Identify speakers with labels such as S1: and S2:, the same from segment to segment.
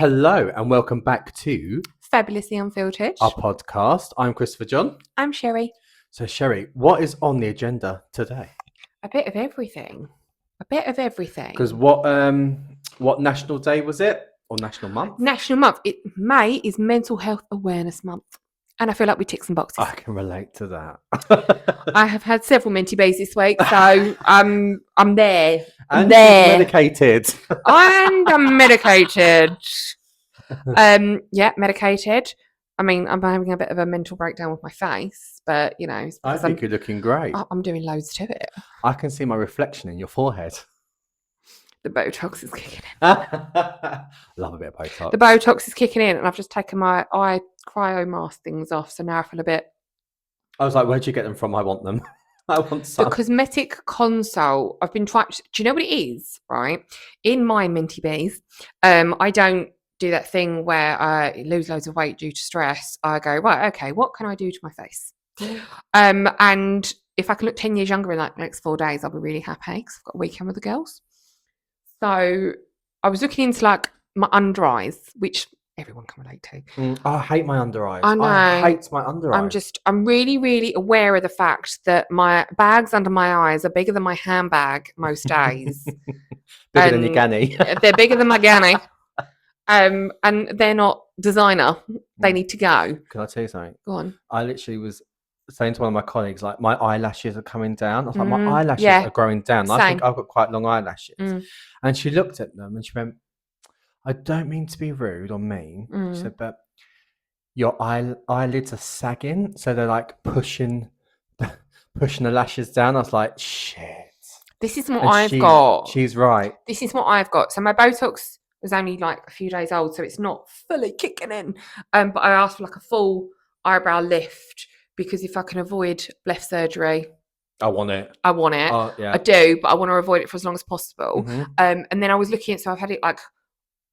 S1: Hello and welcome back to
S2: Fabulously Unfiltered.
S1: our podcast. I'm Christopher John.
S2: I'm Sherry.
S1: So Sherry, what is on the agenda today?
S2: A bit of everything.
S1: Because what National Day was it? Or National Month?
S2: National Month. May is Mental Health Awareness Month. And I feel like we tick some boxes.
S1: I can relate to that.
S2: I have had several minty bees this week, so I'm there.
S1: And
S2: there.
S1: medicated.
S2: And I'm medicated. Medicated. I mean, I'm having a bit of a mental breakdown with my face, but you know,
S1: I think you're looking great.
S2: I'm doing loads to it.
S1: I can see my reflection in your forehead.
S2: The Botox is kicking in.
S1: Love a bit of Botox.
S2: The Botox is kicking in, and I've just taken my eye cryo mask things off, so now I feel a bit.
S1: I was like, where'd you get them from? I want them. I want some.
S2: The cosmetic console. I've been trying. Do you know what it is? Right, in my minty bees, I don't do that thing where I lose loads of weight due to stress. I go, right, okay, what can I do to my face? And if I can look 10 years younger in like the next 4 days, I'll be really happy because I've got a weekend with the girls. So I was looking into like my under eyes, which everyone can relate to.
S1: I hate my under eyes.
S2: I know.
S1: I hate my under eyes.
S2: I'm really, really aware of the fact that my bags under my eyes are bigger than my handbag most days.
S1: Bigger than your ganny.
S2: They're bigger than my ganny. And they're not designer. They need to go.
S1: Can I tell you something?
S2: Go on.
S1: I literally was saying to one of my colleagues, like, my eyelashes are coming down. I was like, my eyelashes are growing down.
S2: Same.
S1: I think I've got quite long eyelashes. And she looked at them and she went, I don't mean to be rude or mean. She said, but your eyelids are sagging. So they're like pushing the lashes down. I was like, shit.
S2: This is what I've got.
S1: She's right.
S2: This is what I've got. So my Botox was only like a few days old, so it's not fully kicking in. But I asked for like a full eyebrow lift because if I can avoid bleph surgery,
S1: I want it.
S2: Oh, yeah. I do, but I want to avoid it for as long as possible. And then I was looking at, so I've had it like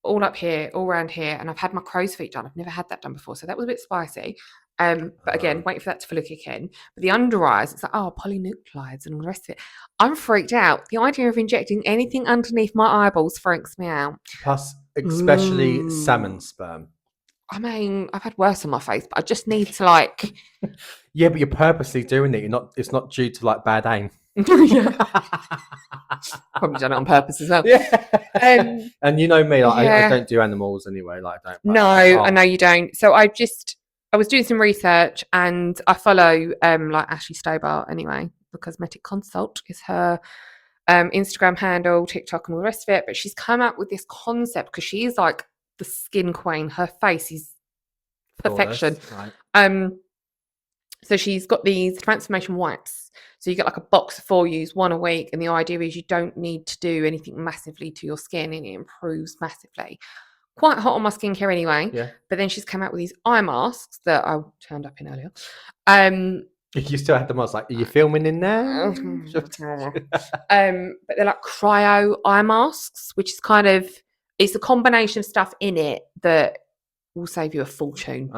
S2: all up here, all around here, and I've had my crow's feet done. I've never had that done before, so that was a bit spicy. But again, waiting for that to fully kick in. But the under eyes, it's like, polynucleotides and all the rest of it. I'm freaked out. The idea of injecting anything underneath my eyeballs freaks me out.
S1: Plus, especially salmon sperm.
S2: I mean, I've had worse on my face, but I just need to like.
S1: Yeah, but you're purposely doing it. It's not due to like bad aim.
S2: Yeah. Probably done it on purpose as well.
S1: Yeah. And you know me, like, I don't do animals anyway. Like, I don't.
S2: No, I know you don't. So I was doing some research, and I follow like Ashley Stobart anyway. The Cosmetic Consult is her Instagram handle, TikTok, and all the rest of it. But she's come up with this concept because she's like the skin queen. Her face is perfection. Right. So she's got these transformation wipes. So you get like a box of 4, use one a week, and the idea is you don't need to do anything massively to your skin, and it improves massively. Quite hot on my skincare anyway. Yeah. But then she's come out with these eye masks that I turned up in earlier.
S1: You still had them. I was like, are you filming in there?
S2: But they're like cryo eye masks, which is kind of, it's a combination of stuff in it that will save you a fortune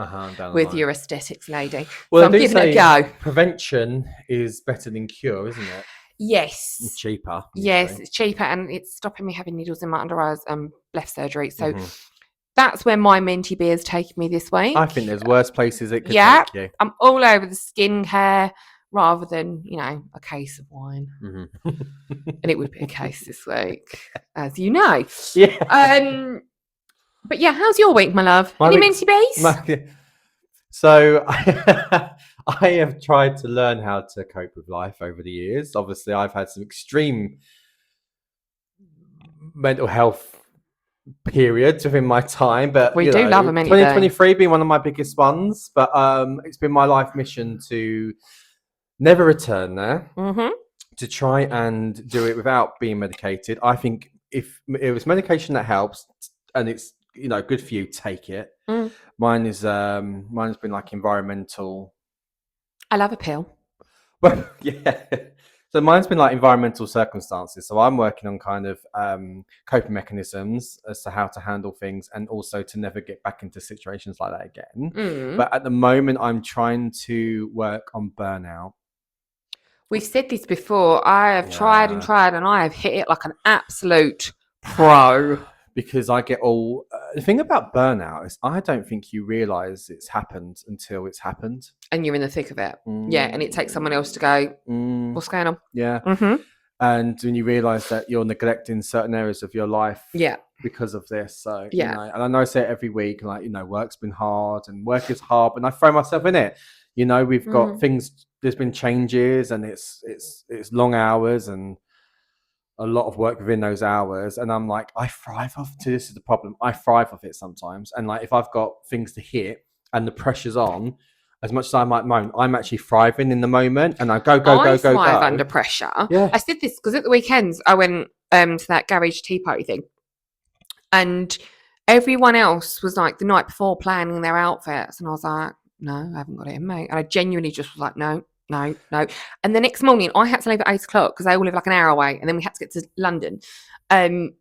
S2: with your aesthetics lady.
S1: Well,
S2: so I'm giving it a go.
S1: Prevention is better than cure, isn't it?
S2: Yes.
S1: It's cheaper.
S2: Yes, it's cheaper, and it's stopping me having needles in my under eyes and bleph surgery. So that's where my minty bee has taken me this week.
S1: I think there's worse places it could take you.
S2: I'm all over the skincare rather than, a case of wine. And it would be a case this week, as you know.
S1: Yeah.
S2: But yeah, how's your week, my love? Any minty bees?
S1: So I have tried to learn how to cope with life over the years. Obviously, I've had some extreme mental health periods within my time, but
S2: we do love them.
S1: 2023 being one of my biggest ones, but it's been my life mission to never return there. To try and do it without being medicated. I think if it was medication that helps, and it's good for you, take it. Mine has been like environmental.
S2: I love a pill.
S1: Well, yeah. So mine's been like environmental circumstances. So I'm working on kind of coping mechanisms as to how to handle things, and also to never get back into situations like that again. But at the moment, I'm trying to work on burnout.
S2: We've said this before. I have tried and tried, and I have hit it like an absolute pro.
S1: because I get all the thing about burnout is I don't think you realize it's happened until it's happened,
S2: and you're in the thick of it. Yeah, and it takes someone else to go, what's going on?
S1: Yeah.
S2: Mm-hmm.
S1: And when you realize that you're neglecting certain areas of your life,
S2: yeah,
S1: because of this. So
S2: yeah,
S1: you know, and I know I say it every week, like, you know, work's been hard and work is hard, and I throw myself in it. You know, we've got things. There's been changes, and it's long hours and a lot of work within those hours, and I'm like, I thrive off. This is the problem. I thrive off it sometimes, and like if I've got things to hit and the pressure's on, as much as I might moan, I'm actually thriving in the moment, and I go
S2: thrive under pressure.
S1: Yeah,
S2: I said this because at the weekends I went to that garage tea party thing, and everyone else was like the night before planning their outfits, and I was like, no, I haven't got it in, mate. And I genuinely just was like, no. And the next morning I had to leave at 8 o'clock because they all live like an hour away, and then we had to get to London. And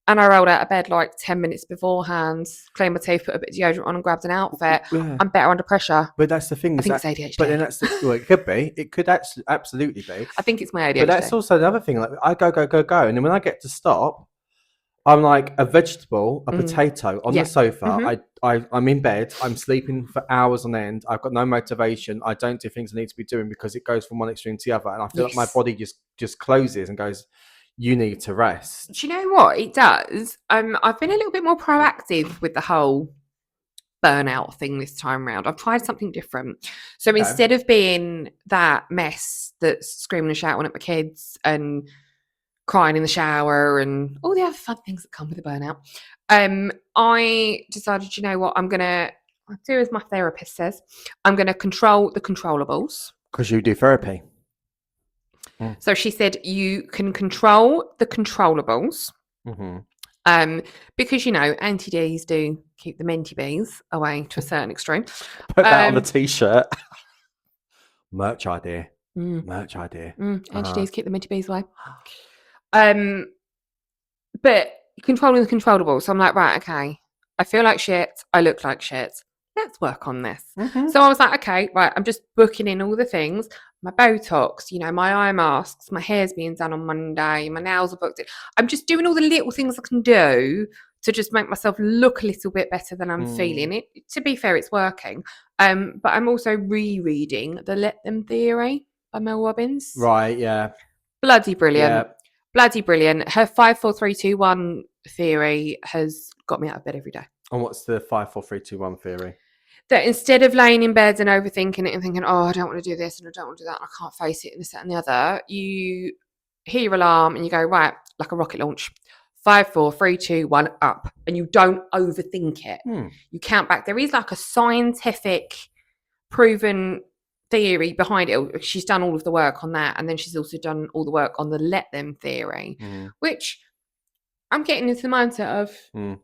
S2: I rolled out of bed like 10 minutes beforehand, cleaned my teeth, put a bit of deodorant on and grabbed an outfit.
S1: Yeah.
S2: I'm better under pressure.
S1: But that's the thing.
S2: I think it's ADHD.
S1: But then well, it could be. It could actually absolutely be.
S2: I think it's my ADHD.
S1: But that's also another thing. Like I go. And then when I get to stop, I'm like a vegetable, a potato on the sofa. I'm in bed. I'm sleeping for hours on end. I've got no motivation. I don't do things I need to be doing because it goes from one extreme to the other. And I feel like my body just closes and goes, you need to rest.
S2: Do you know what it does? I've been a little bit more proactive with the whole burnout thing this time around. I've tried something different. So instead of being that mess that's screaming and shouting at my kids and crying in the shower and all the other fun things that come with a burnout, I decided, you know what, I'll do as my therapist says. I'm going to control the controllables.
S1: Because you do therapy.
S2: So she said you can control the controllables. Because, you know, anti-Ds do keep the menti bees away to a certain extreme.
S1: Put that on the t-shirt. Merch idea.
S2: Anti-Ds keep the menti bees away. But controlling the controllables. So I'm like, right, okay. I feel like shit. I look like shit. Let's work on this. So I was like, okay, right. I'm just booking in all the things. My Botox, you know, my eye masks, my hair's being done on Monday, my nails are booked in. I'm just doing all the little things I can do to just make myself look a little bit better than I'm feeling. It. To be fair, it's working. But I'm also rereading the Let Them Theory by Mel Robbins.
S1: Right, yeah.
S2: Bloody brilliant. Yeah. Bloody brilliant. Her 5, 4, 3, 2, 1 theory has got me out of bed every day.
S1: And what's the 5, 4, 3, 2, 1 theory?
S2: That instead of laying in bed and overthinking it and thinking, oh, I don't want to do this and I don't want to do that and I can't face it and this, that and the other, you hear your alarm and you go, right, like a rocket launch. 5, 4, 3, 2, 1, up. And you don't overthink it. You count back. There is like a scientific proven theory behind it. She's done all of the work on that. And then she's also done all the work on the Let Them theory, which I'm getting into the mindset of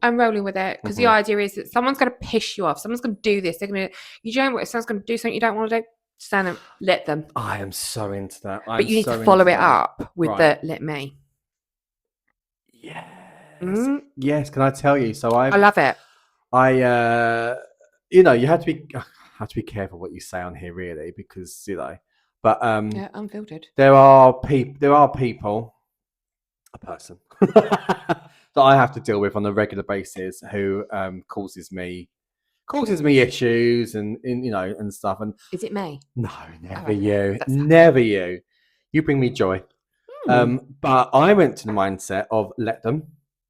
S2: I'm rolling with it because the idea is that someone's going to piss you off. Someone's going to do this. They're going to, you know what? If someone's going to do something you don't want to do, stand and let them.
S1: I am so into that.
S2: But you need to follow it up with the let me.
S1: Yes. Yes. Can I tell you? So I
S2: love it.
S1: You know, you have to be careful what you say on here, really, because you know. But
S2: yeah, unfiltered.
S1: There are people. A person that I have to deal with on a regular basis who causes me issues and you know and stuff. And
S2: is it me?
S1: No, never you. Never you. You bring me joy. But I went to the mindset of let them,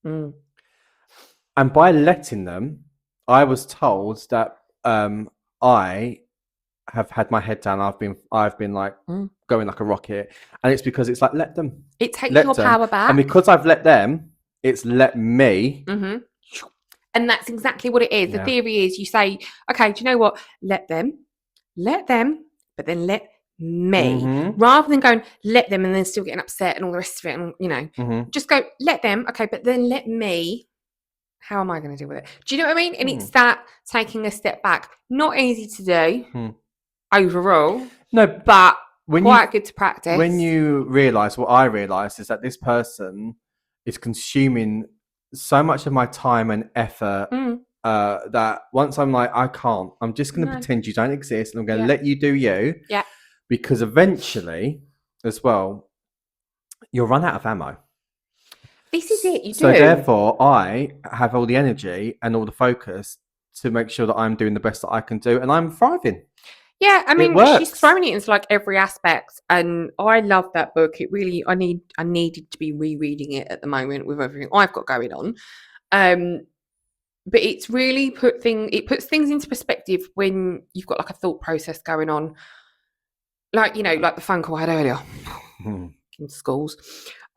S1: and by letting them, I was told that I have had my head down. I've been like going like a rocket, and it's because it's like let them.
S2: It takes your power back,
S1: and because I've let them, it's let me.
S2: And that's exactly what it is. The theory is you say, okay, do you know what? Let them, but then let me, rather than going let them and then still getting upset and all the rest of it, and you know, just go let them, okay, but then let me. How am I going to deal with it? Do you know what I mean? And it's that taking a step back. Not easy to do overall.
S1: No,
S2: but quite good to practice.
S1: When you realise what I realised is that this person is consuming so much of my time and effort that once I'm like, I can't. I'm just going to pretend you don't exist and I'm going to let you do you.
S2: Yeah.
S1: Because eventually, as well, you'll run out of ammo.
S2: This is it. You
S1: So
S2: do.
S1: therefore, I have all the energy and all the focus to make sure that I'm doing the best that I can do, and I'm thriving.
S2: Yeah, I mean, she's
S1: works.
S2: throwing it into like every aspect, and I love that book. It really, I needed to be rereading it at the moment with everything I've got going on. But it's really it puts things into perspective when you've got like a thought process going on, like like the phone call I had earlier in schools.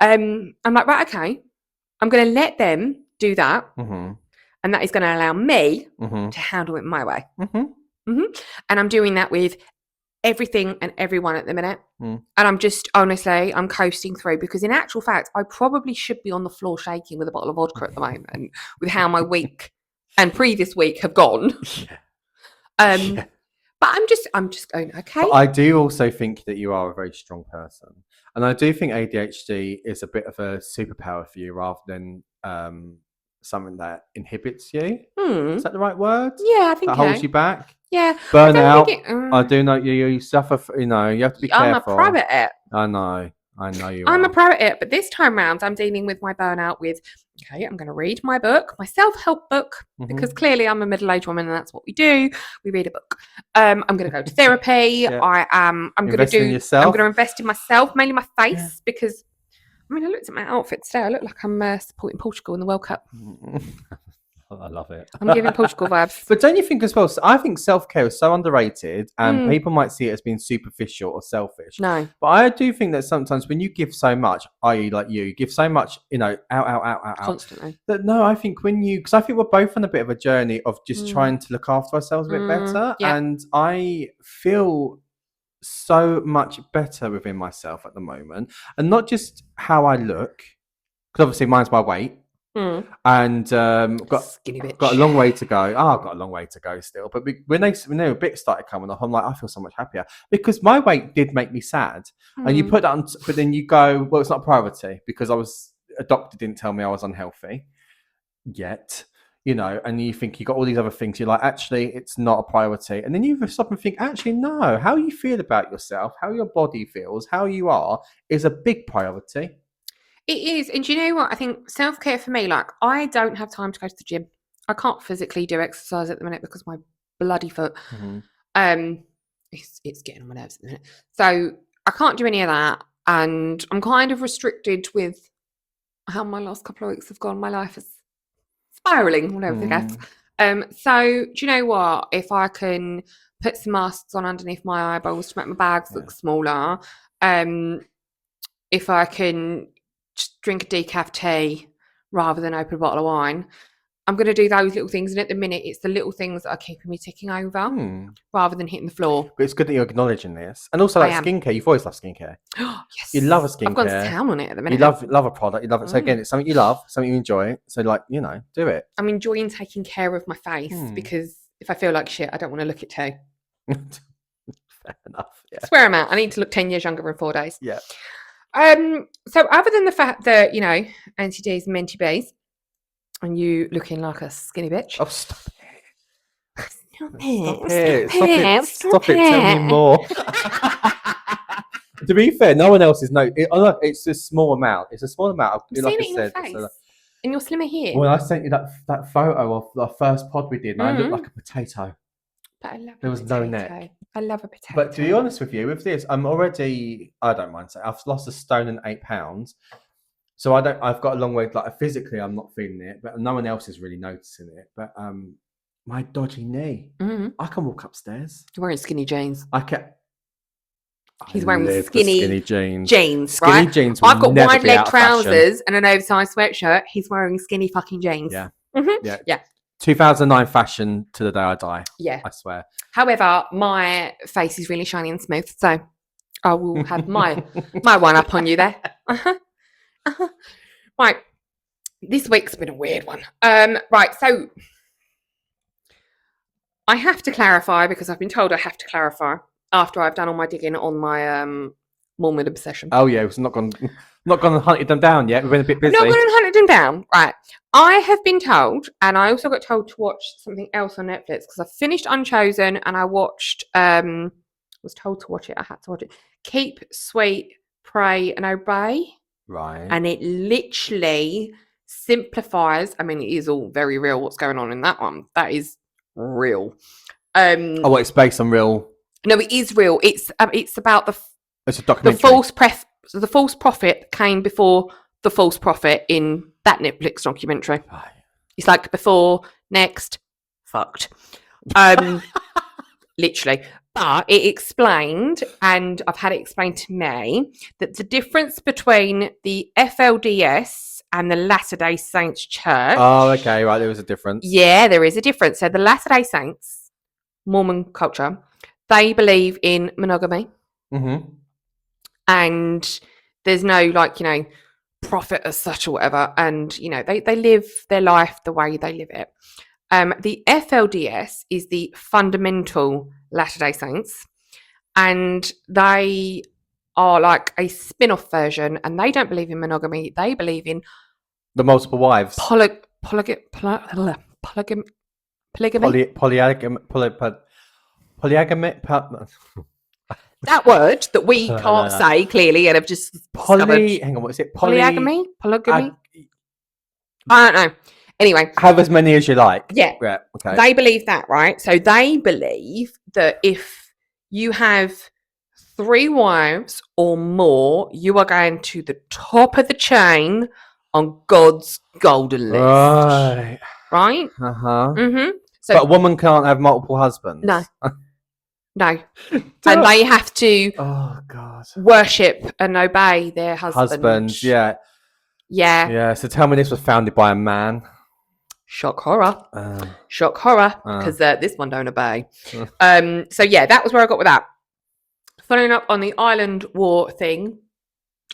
S2: I'm like, right, okay, I'm going to let them do that, and that is going to allow me to handle it my way. And I'm doing that with everything and everyone at the minute. And I'm just honestly, I'm coasting through, because in actual fact, I probably should be on the floor shaking with a bottle of vodka at the moment with how my week and previous week have gone. But I'm just going, okay.
S1: But I do also think that you are a very strong person. And I do think ADHD is a bit of a superpower for you rather than something that inhibits you. Is that the right word?
S2: Yeah, I think
S1: that holds you back.
S2: Yeah,
S1: Burnout. I do know you suffer. You have to be careful.
S2: I'm a pro at it.
S1: I know you.
S2: I'm a pro at it, but this time round, I'm dealing with my burnout with. Okay, I'm going to read my book, my self-help book, because clearly I'm a middle-aged woman, and that's what we do. We read a book. I'm going to go to therapy. I'm going to invest in myself, mainly my face, because I mean, I looked at my outfit today. I look like I'm supporting Portugal in the World Cup.
S1: I love it.
S2: I'm giving Portugal vibes.
S1: But don't you think as well? So I think self-care is so underrated, and people might see it as being superficial or selfish.
S2: No.
S1: But I do think that sometimes when you give so much, i.e. like you give so much, out.
S2: Constantly.
S1: That no, I think because I think we're both on a bit of a journey of just trying to look after ourselves a bit better.
S2: Yeah.
S1: And I feel so much better within myself at the moment. And not just how I look, because obviously mine's my weight. And
S2: Skinny bitch.
S1: got a long way to go. I've got a long way to go still. But when a bit started coming off, I'm like, I feel so much happier, because my weight did make me sad. And you put that on, but then you go, well, it's not a priority, because a doctor didn't tell me I was unhealthy yet, and you think you got all these other things. You're like, actually, it's not a priority. And then you stop and think, actually, no, how you feel about yourself, how your body feels, how you are is a big priority.
S2: It is. And do you know what? I think self-care for me, like, I don't have time to go to the gym. I can't physically do exercise at the minute because my bloody foot, it's getting on my nerves at the minute. So I can't do any of that. And I'm kind of restricted with how my last couple of weeks have gone. My life is spiraling all over the place. So do you know what? If I can put some masks on underneath my eyeballs to make my bags look smaller, if I can drink a decaf tea rather than open a bottle of wine, I'm going to do those little things. And at the minute, it's the little things that are keeping me ticking over rather than hitting the floor.
S1: But it's good that you're acknowledging this. And also, like skincare, you've always loved skincare.
S2: Yes.
S1: You love a skincare.
S2: I've gone to town on it at the minute.
S1: You love a product. You love it. So again, it's something you love, something you enjoy. So do it.
S2: I'm enjoying taking care of my face because if I feel like shit, I don't want to look it too.
S1: Fair enough. Yeah.
S2: That's where I'm at. I need to look 10 years younger in 4 days.
S1: Yeah.
S2: So other than the fact that, anti-D's and minty bees, and you looking like a skinny bitch.
S1: Oh, stop it.
S2: Stop it.
S1: Tell me more. To be fair, no one else is it's a small amount. It's a small amount.
S2: I've seen it in your face. And you're slimmer here.
S1: Well, I sent you that photo of the first pod we did, and I looked like a potato.
S2: But I love
S1: there was no neck.
S2: I love a potato.
S1: But to be honest with you, with this, I don't mind saying, I've lost 1 stone and 8 pounds. So I've got a long way, like physically I'm not feeling it, but no one else is really noticing it. But my dodgy knee, I can walk upstairs.
S2: You're wearing skinny jeans.
S1: He's
S2: wearing skinny
S1: jeans.
S2: Skinny
S1: jeans.
S2: I've got wide leg trousers and an oversized sweatshirt. He's wearing skinny fucking jeans.
S1: Yeah.
S2: Yeah.
S1: 2009 fashion to the day I die.
S2: Yeah.
S1: I swear.
S2: However, my face is really shiny and smooth, so I will have my one up on you there. Right. This week's been a weird one. Right, so I have to clarify, because I've been told I have to clarify after I've done all my digging on my Mormon obsession.
S1: Oh yeah, it's not gone and hunted them down yet. We've been a bit busy.
S2: Not gone and hunted them down. Right. I have been told, and I also got told to watch something else on Netflix, because I finished Unchosen and I watched was told to watch it. I had to watch it. Keep, Sweet, Pray and Obey.
S1: Right.
S2: And it literally simplifies. I mean, it is all very real what's going on in that one. That is real.
S1: Oh, it's based on real.
S2: No, it is real. It's about
S1: It's a documentary.
S2: The false prophet came before the false prophet in that Netflix documentary.
S1: Right.
S2: It's like before, next, fucked. Literally. But it explained, and I've had it explained to me, that the difference between the FLDS and the Latter-day Saints Church.
S1: Oh, okay, right. There was a difference.
S2: Yeah, there is a difference. So the Latter-day Saints, Mormon culture, they believe in monogamy.
S1: Mm-hmm.
S2: And there's no, like, prophet as such or whatever. And, they live their life the way they live it. The FLDS is the fundamental Latter-day Saints, and they are like a spin-off version, and they don't believe in monogamy. They believe in
S1: the multiple wives.
S2: Polygamy. That word that we can't say clearly and have just
S1: hang on, what is it?
S2: Polygamy? Polygamy? I don't know. Anyway.
S1: Have as many as you like.
S2: Yeah.
S1: Okay.
S2: They believe that, right? So they believe that if you have 3 wives or more, you are going to the top of the chain on God's golden list.
S1: Right.
S2: Right?
S1: Uh-huh.
S2: Mm-hmm.
S1: So, but a woman can't have multiple husbands?
S2: No. No. And they have to worship and obey their husbands.
S1: Yeah.
S2: Yeah.
S1: Yeah. So tell me this was founded by a man.
S2: Shock horror. Shock horror. Because this one don't obey. So yeah, that was where I got with that. Following up on the island war thing.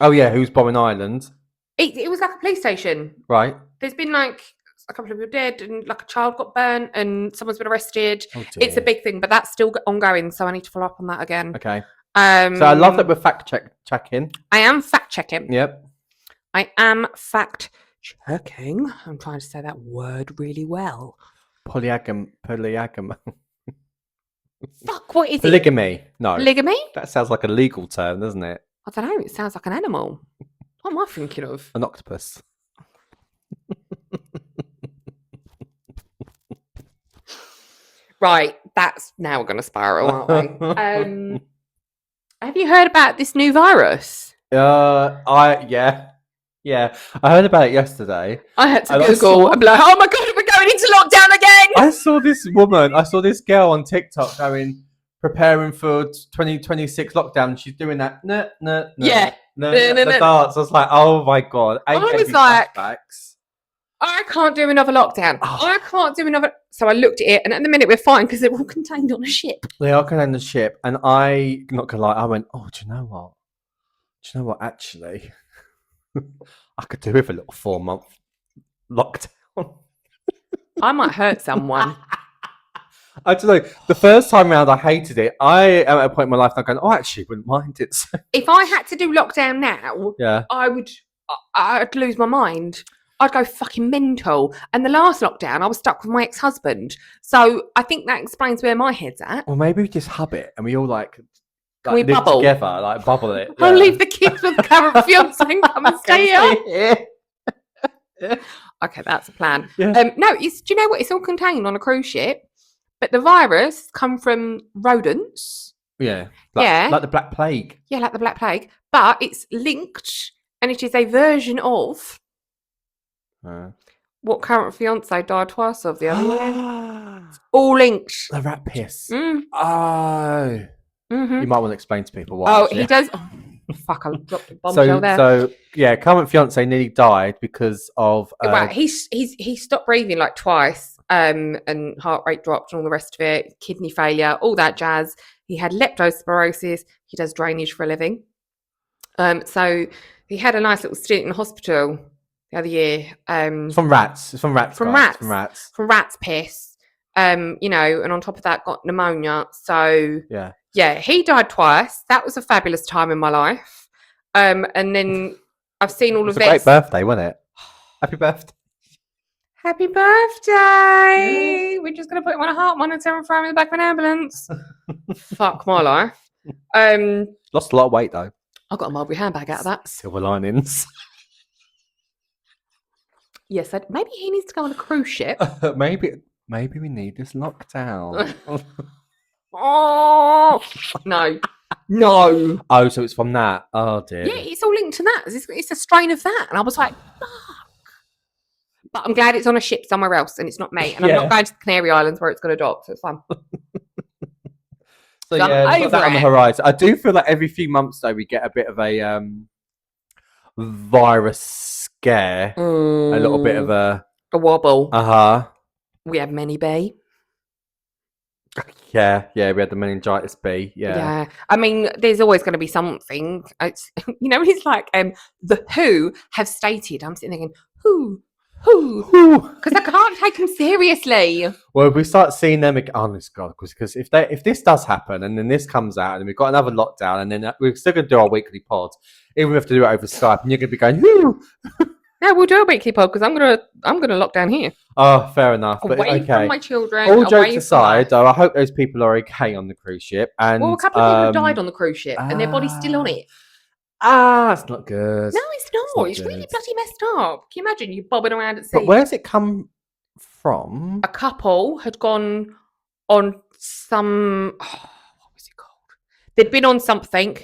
S1: Oh yeah, who's bombing Ireland?
S2: It was like a police station.
S1: Right.
S2: There's been like a couple of people dead and like a child got burnt and someone's been arrested. Oh, it's a big thing, but that's still ongoing, so I need to follow up on that again.
S1: Okay. So I love that we're fact checking.
S2: I am fact checking.
S1: Yep.
S2: I am fact checking. I'm trying to say that word really well.
S1: Polygamy.
S2: Fuck, what is
S1: Polygamy.
S2: it?
S1: No.
S2: Polygamy?
S1: That sounds like a legal term, doesn't it?
S2: I don't know. It sounds like an animal. What am I thinking of?
S1: An octopus.
S2: Right, that's now we're going to spiral, aren't we? Have you heard about this new virus?
S1: Yeah. I heard about it yesterday.
S2: I had to Google and be like, oh my god, we're going into lockdown again.
S1: I saw this girl on TikTok preparing for 2026 lockdown. She's doing that the dance. I was like, oh my god.
S2: I was like, I can't do another lockdown. I can't do another. So I looked at it, and at the minute we're fine because they're all contained on a ship.
S1: They are contained on a ship, and I'm not gonna lie. I went, oh, do you know what? Actually, I could do with a little 4-month lockdown.
S2: I might hurt someone.
S1: I don't know. The first time round, I hated it. I am at a point in my life now going, I actually wouldn't mind it.
S2: If I had to do lockdown now, I'd lose my mind. I'd go fucking mental. And the last lockdown, I was stuck with my ex-husband. So I think that explains where my head's at.
S1: Well, maybe we just hub it and we all
S2: we
S1: live
S2: bubble
S1: together, bubble it.
S2: I'll leave the kids with the current fiance and come and stay here. Okay, that's a plan.
S1: Yeah.
S2: No, do you know what? It's all contained on a cruise ship, but the virus come from rodents.
S1: Yeah. Like the Black Plague.
S2: Yeah, like the Black Plague. But it's linked, and it is a version of what current fiance died twice of the other year. It's all linked.
S1: The rat piss.
S2: Mm.
S1: Oh.
S2: Mm-hmm.
S1: You might want to explain to people why.
S2: Oh, he does. Oh, fuck, I dropped a bombshell there.
S1: So yeah, current fiance nearly died because of.
S2: Right, he stopped breathing like twice, and heart rate dropped and all the rest of it. Kidney failure, all that jazz. He had leptospirosis. He does drainage for a living. So he had a nice little stint in hospital the other year.
S1: From rats. It's from rats.
S2: From rats piss. And on top of that, got pneumonia. So yeah, he died twice. That was a fabulous time in my life. And then I've seen all of this.
S1: It was a great birthday, wasn't it? Happy birthday.
S2: Happy birthday. Yeah. We're just going to put him on a heart monitor and throw him in the back of an ambulance. Fuck my life.
S1: Lost a lot of weight, though.
S2: I got a Mulberry handbag out of that.
S1: Silver linings.
S2: Yes, maybe he needs to go on a cruise ship.
S1: maybe we need this lockdown.
S2: Oh no.
S1: Oh, so it's from that. Oh dear.
S2: Yeah, it's all linked to that. It's a strain of that, and I was like, fuck. But I'm glad it's on a ship somewhere else, and it's not me. And I'm not going to the Canary Islands where it's going to dock, so it's fun.
S1: So yeah, we've got that on the horizon. I do feel like every few months though we get a bit of a virus scare, a little bit of a
S2: wobble. We have many B.
S1: Yeah, we had the meningitis B. Yeah.
S2: I mean, there's always going to be something. It's it's like the WHO have stated. I'm sitting there going, who? Because I can't take them seriously.
S1: Well, if we start seeing them again, honest God, because if this does happen and then this comes out and then we've got another lockdown and then we're still going to do our weekly pod, even if we have to do it over Skype, and you're going to be going, whoo.
S2: Yeah, we'll do a weekly pod because I'm gonna lock down here.
S1: Oh, fair enough.
S2: Away from my children.
S1: All jokes aside, though, I hope those people are okay on the cruise ship. And
S2: a couple of people have died on the cruise ship, and their body's still on it.
S1: It's not good.
S2: No, it's not. It's really bloody messed up. Can you imagine you bobbing around at sea?
S1: But where's it come from?
S2: A couple had gone on some. What was it called? They'd been on something.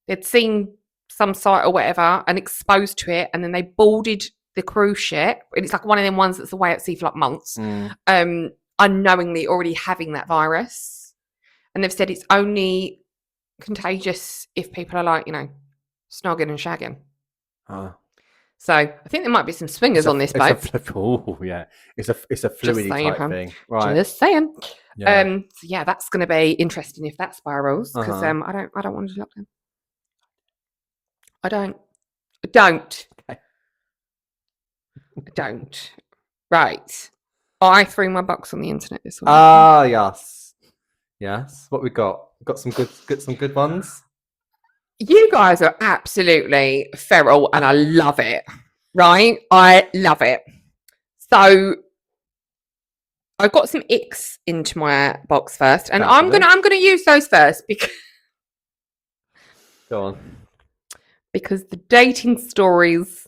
S2: They'd seen some site or whatever and exposed to it, and then they boarded the cruise ship, and it's like one of them ones that's away at sea for like months, unknowingly already having that virus, and they've said it's only contagious if people are like snogging and shagging. So I think there might be some swingers on this boat.
S1: It's a fluid type thing, right?
S2: Just saying. So yeah, that's going to be interesting if that spirals, because I don't want to lock them. I don't. Okay. I don't. Right. I threw my box on the internet this week.
S1: Yes. What we got? Got some good ones.
S2: You guys are absolutely feral, and I love it. Right? I love it. So I got some icks into my box first, and I'm gonna use those first because.
S1: Go on.
S2: Because the dating stories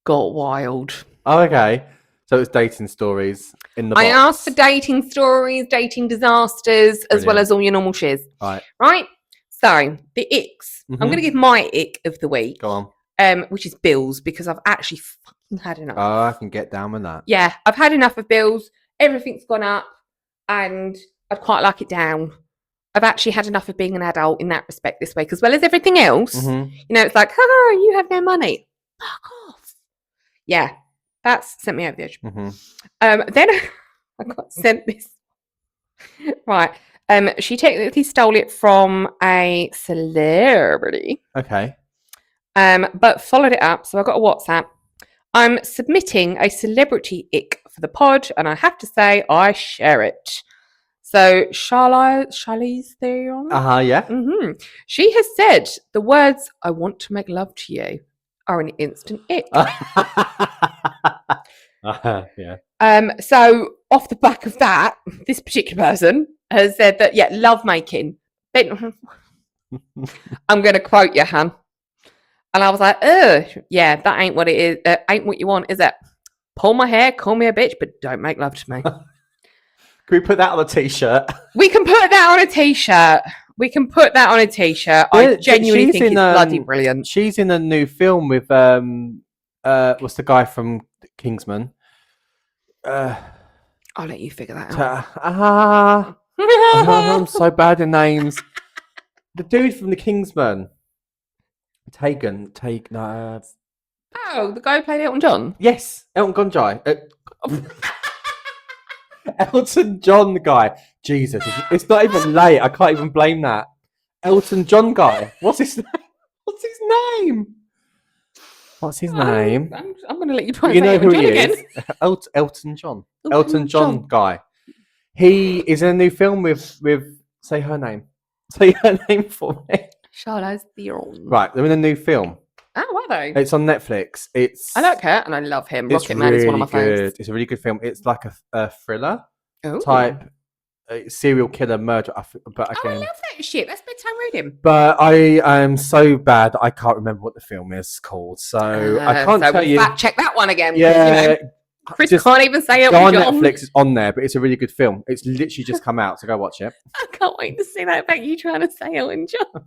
S2: got wild.
S1: Oh, okay. So it's dating stories in the box.
S2: I asked for dating stories, dating disasters, as well as all your normal shiz. Right? So, the icks. I'm going to give my ick of the week.
S1: Go on.
S2: Which is bills, because I've actually fucking had enough.
S1: Oh, I can get down with that.
S2: Yeah, I've had enough of bills. Everything's gone up, and I'd quite like it down. I've actually had enough of being an adult in that respect this week, as well as everything else. It's like, you have no money. Fuck off. Yeah, that's sent me over the edge. Then I got sent this. Right. She technically stole it from a celebrity.
S1: Okay.
S2: But followed it up. So I got a WhatsApp. I'm submitting a celebrity ick for the pod, and I have to say I share it. So Charlize Theron?
S1: Yeah.
S2: She has said the words "I want to make love to you" are an instant ick.
S1: Yeah.
S2: So off the back of that, this particular person has said that love making. I'm going to quote you, Han. And I was like, that ain't what it is. Ain't what you want, is it? Pull my hair, call me a bitch, but don't make love to me.
S1: Can we put that on a t-shirt?
S2: We can put that on a t-shirt. I genuinely think it's bloody brilliant.
S1: She's in a new film with what's the guy from Kingsman?
S2: I'll let you figure that out.
S1: I'm so bad in names. The dude from the Kingsman. No.
S2: Oh, the guy who played Elton John?
S1: Yes, Elton John. Elton John guy. Jesus, it's not even late. I can't even blame that. Elton John guy. What's his name?
S2: I'm going to let you try.
S1: You know who he is? Elton John. Elton John guy. He is in a new film with. Say her name. Say her name for me.
S2: Charlize Theron.
S1: Right, they're in a new film.
S2: Oh, are they?
S1: It's on Netflix.
S2: I like her and I love him. Rocket Man is one of my favorites.
S1: It's a really good film. It's like a thriller
S2: Ooh.
S1: type serial killer murder. But
S2: I
S1: again,
S2: love that shit. That's bedtime reading.
S1: but I am so bad that I can't remember what the film is called. So I can't tell you.
S2: Fact check that one again.
S1: Yeah.
S2: Chris can't even say it.
S1: Go on Netflix, it's on there, but it's a really good film. It's literally just come out, so go watch it.
S2: I can't wait to see that about you trying to say Elton John.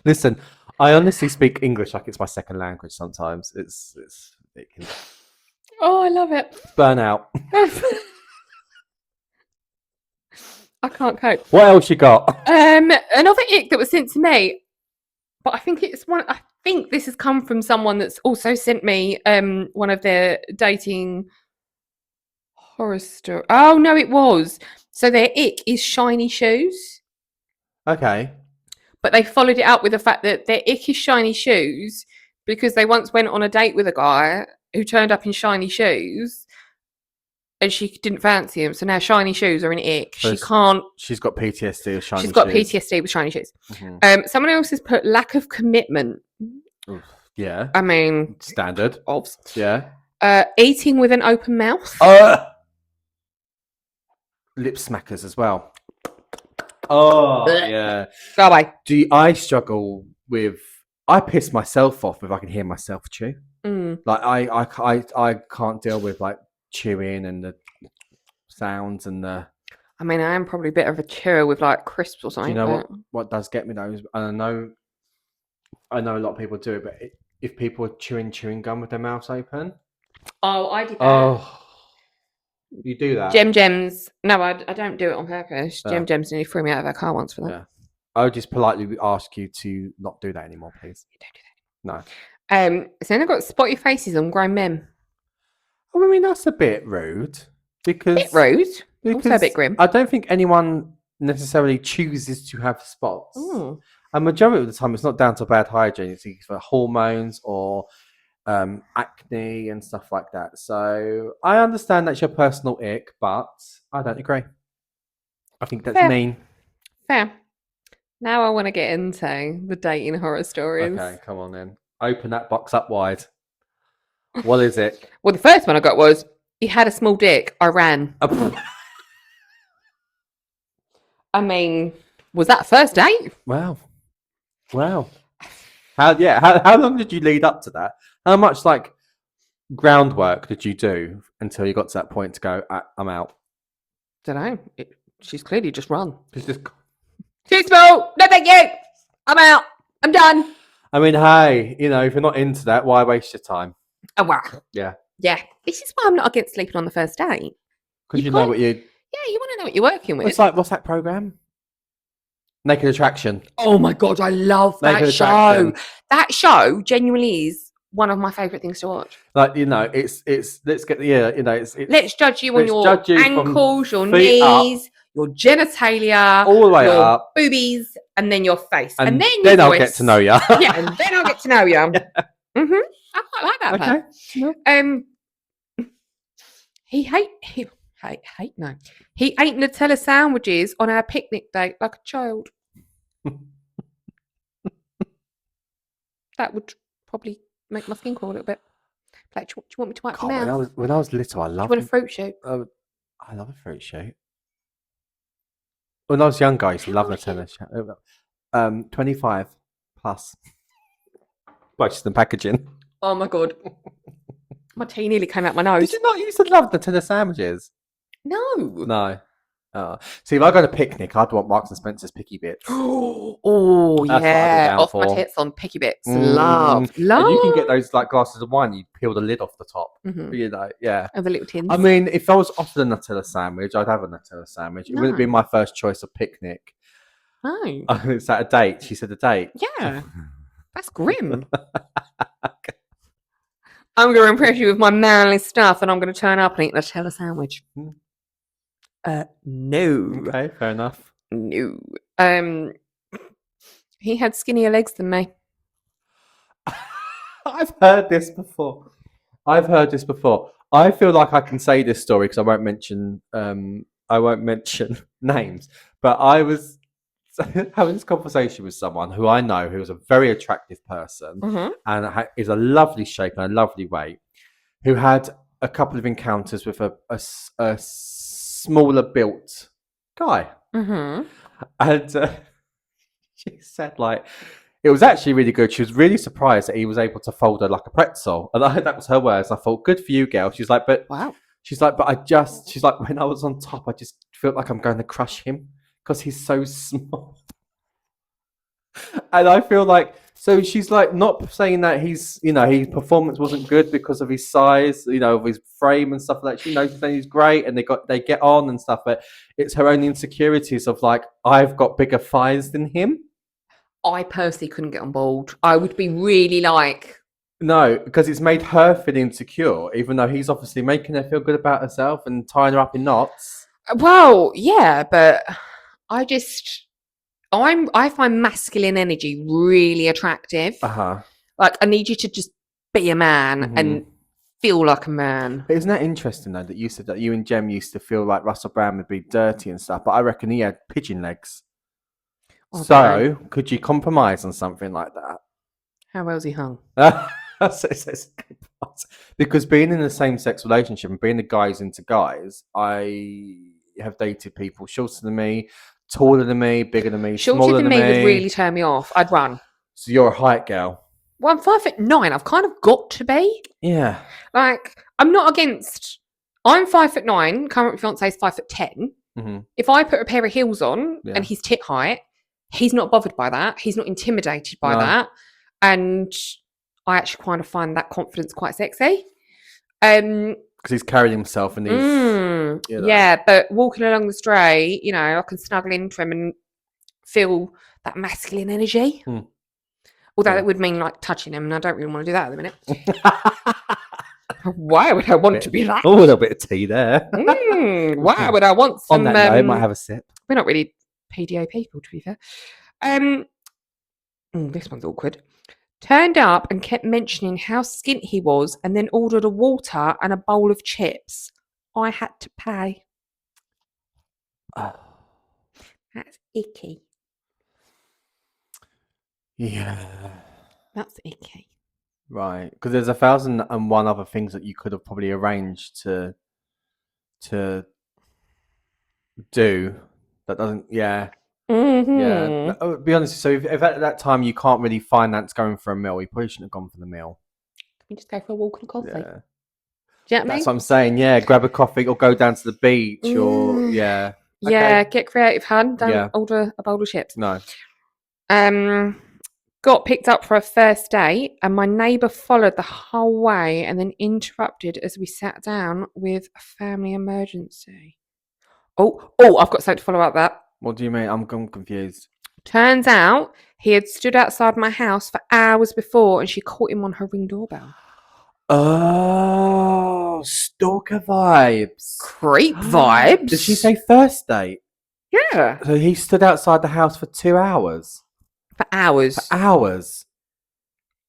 S1: Listen, I honestly speak English like it's my second language sometimes. It can
S2: Oh, I love it.
S1: burn out.
S2: I can't cope.
S1: What else you got?
S2: Another ick that was sent to me, but I think it's one. I think this has come from someone that's also sent me one of their dating horror story. Oh no, it was. So their ick is shiny shoes.
S1: Okay.
S2: But they followed it up with the fact that their ick is shiny shoes because they once went on a date with a guy who turned up in shiny shoes and she didn't fancy him. So now shiny shoes are an ick.
S1: So she's got PTSD with shiny shoes.
S2: She's got PTSD with shiny shoes. Mm-hmm. Someone else has put lack of commitment.
S1: Oof, yeah.
S2: I mean,
S1: standard.
S2: Obs.
S1: Yeah.
S2: Eating with an open mouth.
S1: Lip smackers as well. Oh, yeah.
S2: Go away.
S1: I struggle with... I piss myself off if I can hear myself chew. Like, I can't deal with, like, chewing and the sounds and the...
S2: I mean, I am probably a bit of a chewer with, like, crisps or something.
S1: Do you know what does get me, though? And I know a lot of people do it, but if people are chewing gum with their mouths open...
S2: Oh, I did that.
S1: Oh... You do that?
S2: Gems. No, I don't do it on purpose. Gems nearly threw me out of her car once for that.
S1: Yeah. I would just politely ask you to not do that anymore, please.
S2: You don't do that
S1: anymore.
S2: No. So then I've got spotty faces on grown men.
S1: I mean, that's a bit rude. Also
S2: a bit grim.
S1: I don't think anyone necessarily chooses to have spots. A majority of the time, it's not down to bad hygiene. It's either hormones or... acne and stuff like that. So I understand that's your personal ick, but I don't agree. I think that's mean.
S2: Fair. Now I want to get into the dating horror stories.
S1: Okay, come on then. Open that box up wide. What is it?
S2: Well, the first one I got was, he had a small dick, I ran. I mean, was that a first date?
S1: Wow. How long did you lead up to that? How much like groundwork did you do until you got to that point to go, I'm out?
S2: Don't know. She's clearly just run.
S1: She's just...
S2: Too small. No, thank you. I'm out. I'm done.
S1: I mean, hey, if you're not into that, why waste your time?
S2: Oh, wow.
S1: Yeah.
S2: Yeah. This is why I'm not against sleeping on the first date.
S1: Because you know what you...
S2: Yeah, you want to know what you're working with.
S1: It's like, what's that program? Naked Attraction.
S2: Oh my God, I love that show. That show genuinely is one of my favourite things to watch.
S1: Like, it's let's get
S2: let's judge you on your ankles, your knees, your genitalia,
S1: all the way
S2: your
S1: up,
S2: boobies, and then your face. And then
S1: your voice. I'll get to know you.
S2: Yeah, and then I'll get to know you. I quite like that.
S1: Okay.
S2: Yeah. He ate Nutella sandwiches on our picnic date like a child. That would probably make my skin crawl a little bit. Like, do you want me to wipe your mouth?
S1: When I was little, I loved...
S2: Do you want a fruit shoot?
S1: I love a fruit shoot. When I was younger, I used to love Nutella. 25 plus. Purchased and packaging.
S2: Oh my God. My tea nearly came out my nose.
S1: Did you not used to love Nutella sandwiches?
S2: No.
S1: See, if I go to picnic, I'd want Marks and Spencer's Picky Bits.
S2: Oh, yeah. Off my tits on Picky Bits. Love.
S1: And you can get those like glasses of wine. You peel the lid off the top. Yeah.
S2: And the little tins.
S1: I mean, if I was offered a Nutella sandwich, I'd have a Nutella sandwich. It wouldn't be my first choice of picnic.
S2: No.
S1: It's at a date. She said a date.
S2: Yeah. That's grim. I'm going to impress you with my manly stuff and I'm going to turn up and eat a Nutella sandwich. No.
S1: Okay, fair enough.
S2: No. He had skinnier legs than me.
S1: I've heard this before. I feel like I can say this story because I won't mention names. But I was having this conversation with someone who I know who is a very attractive person and is a lovely shape and a lovely weight, who had a couple of encounters with a smaller built guy.
S2: Mm-hmm.
S1: And she said, like, it was actually really good. She was really surprised that he was able to fold her like a pretzel. And that was her words. I thought, good for you, girl. She's like, but
S2: Wow.
S1: she's like, she's like, when I was on top, I just felt like I'm going to crush him because he's so small. And I feel like, so she's like, not saying that he's, his performance wasn't good because of his size, of his frame and stuff like that. She knows that he's great and they get on and stuff, but it's her own insecurities of like, I've got bigger thighs than him.
S2: I personally couldn't get on board. I would be really like...
S1: No, because it's made her feel insecure, even though he's obviously making her feel good about herself and tying her up in knots.
S2: Well, yeah, but I find masculine energy really attractive.
S1: Uh-huh.
S2: Like, I need you to just be a man and feel like a man.
S1: But isn't that interesting, though, that you said that you and Jem used to feel like Russell Brand would be dirty and stuff, but I reckon he had pigeon legs. Oh, so, could you compromise on something like that?
S2: How well's he hung?
S1: Because being in a same-sex relationship and being the guys into guys, I have dated people shorter than me, taller than me, bigger than me, smaller than me.
S2: Shorter than me would really turn me off. I'd run.
S1: So you're a height girl.
S2: Well, I'm 5'9". I've kind of got to be.
S1: Yeah.
S2: Like, I'm not against... I'm 5'9". Current fiance is 5'10". Mm-hmm. If I put a pair of heels on and he's tit height, he's not bothered by that. He's not intimidated by that. And I actually kind of find that confidence quite sexy.
S1: Because he's carrying himself and he's...
S2: Yeah, but walking along the street, I can snuggle into him and feel that masculine energy. Although it would mean like touching him, and I don't really want to do that at the minute. Why would I want to be that?
S1: Oh, a little bit of tea there.
S2: Why would I want some...
S1: On that note, might have a sip.
S2: We're not really PDA people, to be fair. This one's awkward. Turned up and kept mentioning how skint he was and then ordered a water and a bowl of chips. I had to pay.
S1: Oh.
S2: That's icky.
S1: Yeah.
S2: That's icky.
S1: Right. Because there's 1,001 other things that you could have probably arranged to do that doesn't... Yeah.
S2: Mm-hmm.
S1: Yeah. I'll be honest. So if at that time you can't really finance going for a meal, you probably shouldn't have gone for the meal.
S2: You just go for a walk and a coffee.
S1: Yeah.
S2: Do you know what I mean?
S1: That's what I'm saying. Yeah, grab a coffee or go down to the beach or yeah.
S2: Okay. Yeah, get creative, hun. Don't order a bowl of chips.
S1: No.
S2: Got picked up for a first date, and my neighbour followed the whole way and then interrupted as we sat down with a family emergency. Oh, I've got something to follow up that.
S1: What do you mean? I'm confused.
S2: Turns out he had stood outside my house for hours before and she caught him on her Ring doorbell.
S1: Oh, stalker vibes.
S2: Creep vibes.
S1: Did she say first date?
S2: Yeah.
S1: So he stood outside the house for 2 hours?
S2: For hours.
S1: For hours.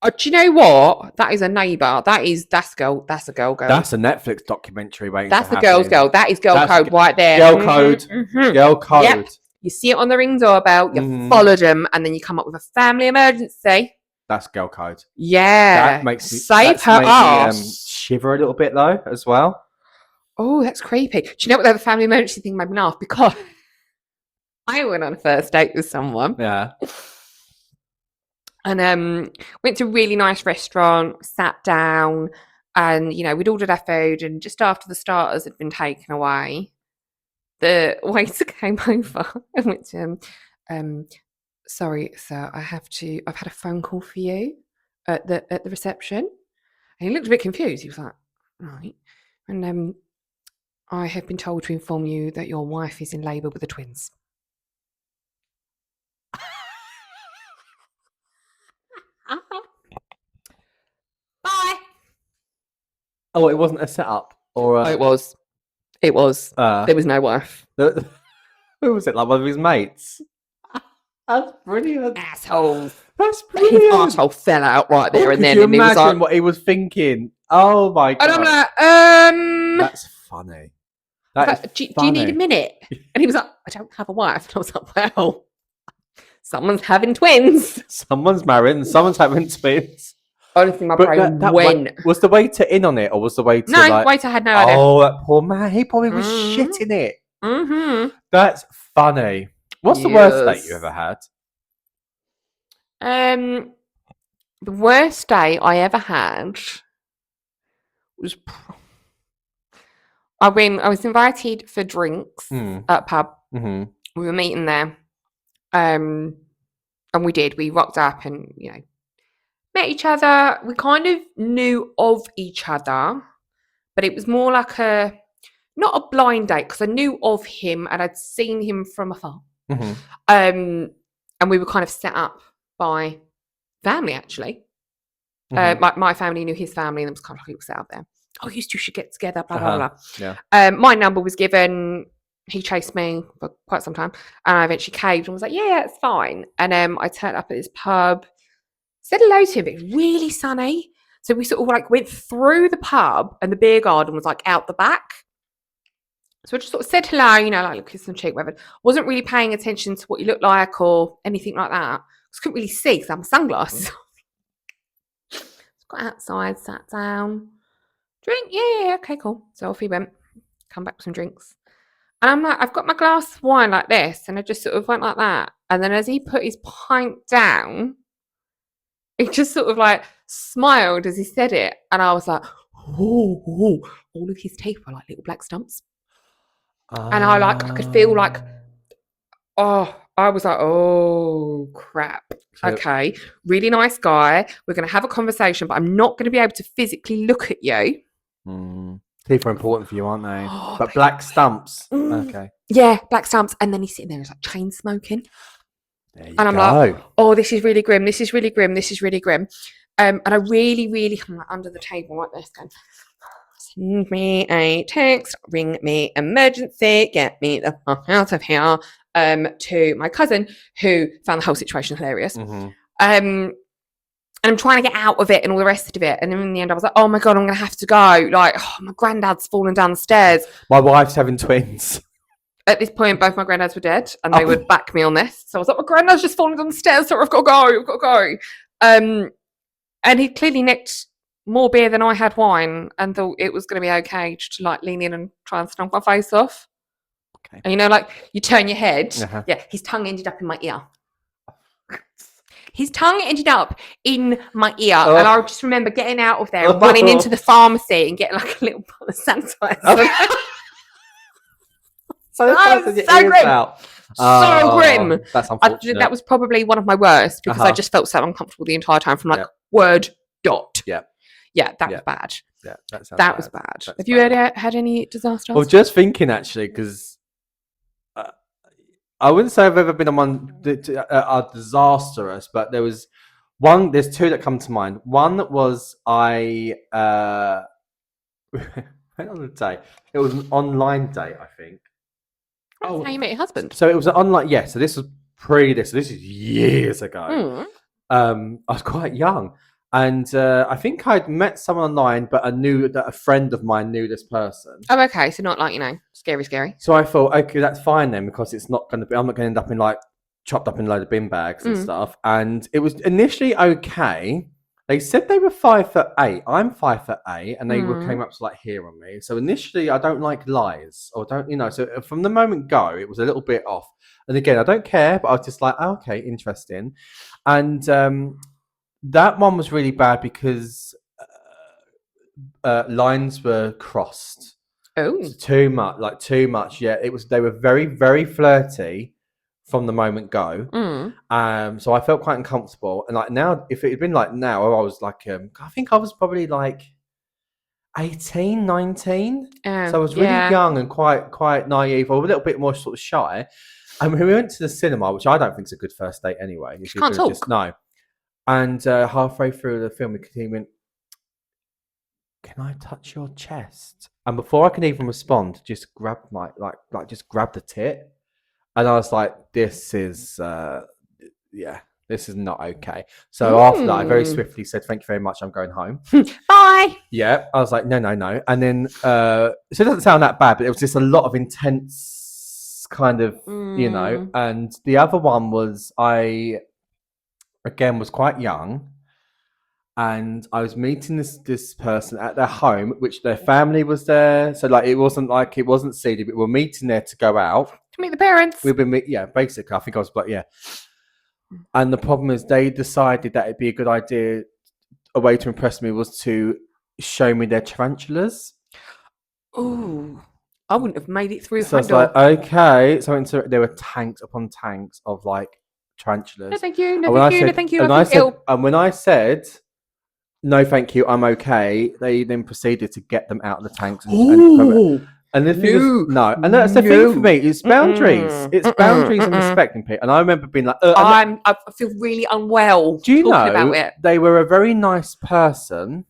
S2: Do you know what? That is a neighbour. That's a girl. That's a girl.
S1: That's a Netflix documentary waiting.
S2: That's the girl's girl. That is girl code right there.
S1: Girl code. Mm-hmm. Girl code. Yep.
S2: You see it on the Ring doorbell. You followed them, and then you come up with a family emergency.
S1: That's girl code.
S2: Yeah.
S1: That makes me
S2: save her ass.
S1: Shiver a little bit though, as well.
S2: Oh, that's creepy. Do you know what the family emergency thing made me laugh? Because I went on a first date with someone.
S1: Yeah.
S2: And went to a really nice restaurant, sat down, and we'd ordered our food, and just after the starters had been taken away, the waiter came over and went to him, sorry, sir, I've had a phone call for you at the reception. And he looked a bit confused. He was like, right. And I have been told to inform you that your wife is in labour with the twins. Bye.
S1: Oh, it wasn't a setup, or
S2: it was. It was. There was no wife.
S1: Who was it? Like one of his mates? That's brilliant.
S2: Assholes.
S1: That's brilliant.
S2: His asshole fell out right there and then.
S1: Can you imagine what he was thinking? Oh my god.
S2: And I'm like,
S1: That's funny. Do
S2: you need a minute? And he was like, I don't have a wife. And I was like, well, someone's having twins.
S1: Someone's married and someone's having twins.
S2: Honestly, my brain went.
S1: Was the waiter in on it, or was the waiter
S2: No, waiter had no idea.
S1: Oh, that poor man. He probably was shitting it.
S2: Mm-hmm.
S1: That's funny. What's the worst date you ever had?
S2: The worst date I ever had was I was invited for drinks at a pub.
S1: Mm-hmm.
S2: We were meeting there. And we rocked up and, met each other. We kind of knew of each other, but it was more like not a blind date because I knew of him and I'd seen him from afar.
S1: Mm-hmm.
S2: And we were kind of set up by family, actually. My family knew his family and it was kind of like it was set up there. Oh, you two should get together, blah, blah, blah.
S1: Yeah.
S2: My number was given. He chased me for quite some time and I eventually caved and was like, yeah, it's fine. And I turned up at this pub, said hello to him, but it was really sunny. So we sort of like went through the pub and the beer garden was like out the back. So I just sort of said hello, like kiss some cheek, whatever. Wasn't really paying attention to what you looked like or anything like that. Just couldn't really see because I had my sunglasses. Got outside, sat down, drink, yeah, okay, cool. So off he went, come back with some drinks. And I'm like, I've got my glass of wine like this. And I just sort of went like that. And then as he put his pint down, he just sort of like smiled as he said it. And I was like, oh, all of his teeth were like little black stumps. And I could feel like, I was like, oh, crap. Okay, really nice guy. We're going to have a conversation, but I'm not going to be able to physically look at you.
S1: Teeth are important for you, aren't they? But black stumps. Okay.
S2: Yeah, black stumps. And then he's sitting there, he's like chain smoking.
S1: And
S2: I'm like, oh, this is really grim. This is really grim. This is really grim. And I really, really, I'm like under the table like this going, send me a text, ring me emergency, get me the fuck out of here. To my cousin who found the whole situation hilarious. And I'm trying to get out of it and all the rest of it. And then in the end, I was like, oh my God, I'm going to have to go. Like, my granddad's fallen down the stairs.
S1: My wife's having twins.
S2: At this point, both my granddads were dead and they would back me on this. So I was like, my granddad's just fallen down the stairs. So I've got to go. And he clearly nicked more beer than I had wine and thought it was going to be okay just to like lean in and try and stomp my face off. Okay. And like you turn your head. Yeah, his tongue ended up in my ear. His tongue ended up in my ear. And I just remember getting out of there and running into the pharmacy and getting like a little bottle of sanitizer. So grim. So grim.
S1: That's unfortunate.
S2: That was probably one of my worst because I just felt so uncomfortable the entire time from like word dot.
S1: Yeah.
S2: Yeah, that was bad.
S1: Yeah,
S2: that was bad. Have you had any disasters?
S1: I was just thinking actually because I wouldn't say I've ever been on one disastrous, but there's two that come to mind. One was hang on a day. It was an online date, I think.
S2: That's how you met your husband.
S1: So it was an online, yeah. So this was this is years ago. I was quite young. And I think I'd met someone online, but I knew that a friend of mine knew this person.
S2: Oh, okay. So not like, scary.
S1: So I thought, okay, that's fine then, because it's not going to be, I'm not going to end up in like chopped up in a load of bin bags and stuff. And it was initially okay. They said they were 5'8". I'm 5'8", and they came up to like here on me. So initially, I don't like lies, or don't, So from the moment go, it was a little bit off. And again, I don't care, but I was just like, oh, okay, interesting. And that one was really bad because lines were crossed.
S2: Oh,
S1: too much. Yeah, it was. They were very, very flirty from the moment go. So I felt quite uncomfortable. And like now, if it had been like now, I was like, I think I was probably like 18, 19. So I was really young and quite naive, or a little bit more sort of shy. And we went to the cinema, which I don't think is a good first date anyway.
S2: You can't talk.
S1: No. And halfway through the film, he went, "Can I touch your chest?" And before I can even respond, just grabbed just grabbed the tit. And I was like, "This is, this is not okay." So after that, I very swiftly said, "Thank you very much. I'm going home."
S2: Bye.
S1: Yeah, I was like, "No." And then, so it doesn't sound that bad, but it was just a lot of intense kind of, And the other one was again was quite young, and I was meeting this person at their home, which their family was there. So like it wasn't seeded, but we were meeting there to go out.
S2: To meet the parents.
S1: We've been basically. I think I was like, yeah. And the problem is they decided that it'd be a good idea. A way to impress me was to show me their tarantulas.
S2: Oh, I wouldn't have made it through the
S1: So I
S2: front
S1: was
S2: door.
S1: like, okay. So there were tanks upon tanks of like tarantulas.
S2: No, thank you. No,
S1: And when
S2: thank
S1: I
S2: you. No,
S1: said,
S2: thank you.
S1: and
S2: I
S1: I
S2: feel
S1: said,
S2: ill.
S1: and when I said, no, thank you, I'm okay. They then proceeded to get them out of the tanks and the thing is, no, and that's the thing for me. It's boundaries. It's boundaries and respecting people. And I remember being like,
S2: I feel really unwell.
S1: do you
S2: talking
S1: know
S2: about it.
S1: they were a very nice person,